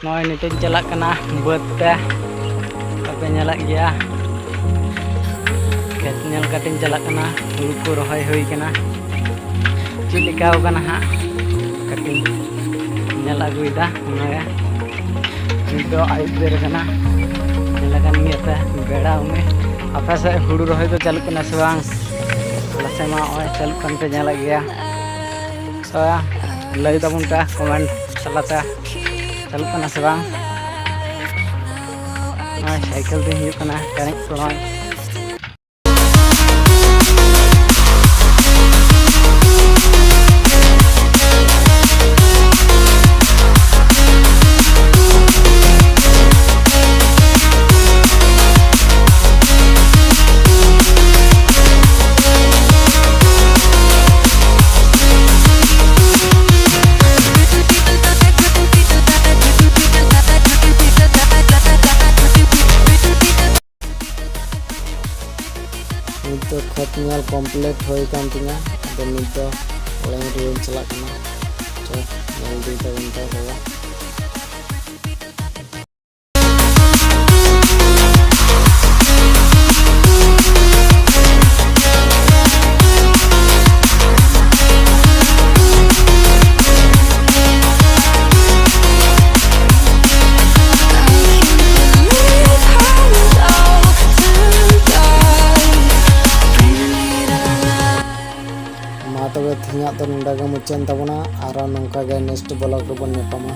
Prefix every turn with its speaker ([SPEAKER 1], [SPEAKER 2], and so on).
[SPEAKER 1] Noy nito jalak kena buat teh apa nyalak gya ket nyal katin jalak kena luku rohai hui kena cilikau kena ha katin nyal aguida ya nito aib ber kena nyalakan ngeta beda ume apa se huru rohai to jaluk kena sebang lase ma oi jaluk kan pe nyalak gya so ya lay tabun ta comment salata jaluk kena sebang cycle दे हियो कना connect सोनाय Untuk khotnya komplit hoi kan tinya dan itu oleh yang celak kena cek yang dita bahwa ᱛᱚᱵᱮ ᱛᱮᱦᱮᱧᱟᱜ ᱫᱚ ᱱᱚᱰᱮ ᱜᱮ ᱢᱩᱪᱟᱹᱫ ᱛᱟᱵᱚᱱᱟ ᱟᱨ ᱱᱚᱝᱠᱟ ᱜᱮ ᱱᱮᱠᱥᱴ ᱵᱞᱚᱜ ᱨᱮᱵᱚᱱ ᱧᱟᱯᱟᱢᱟ।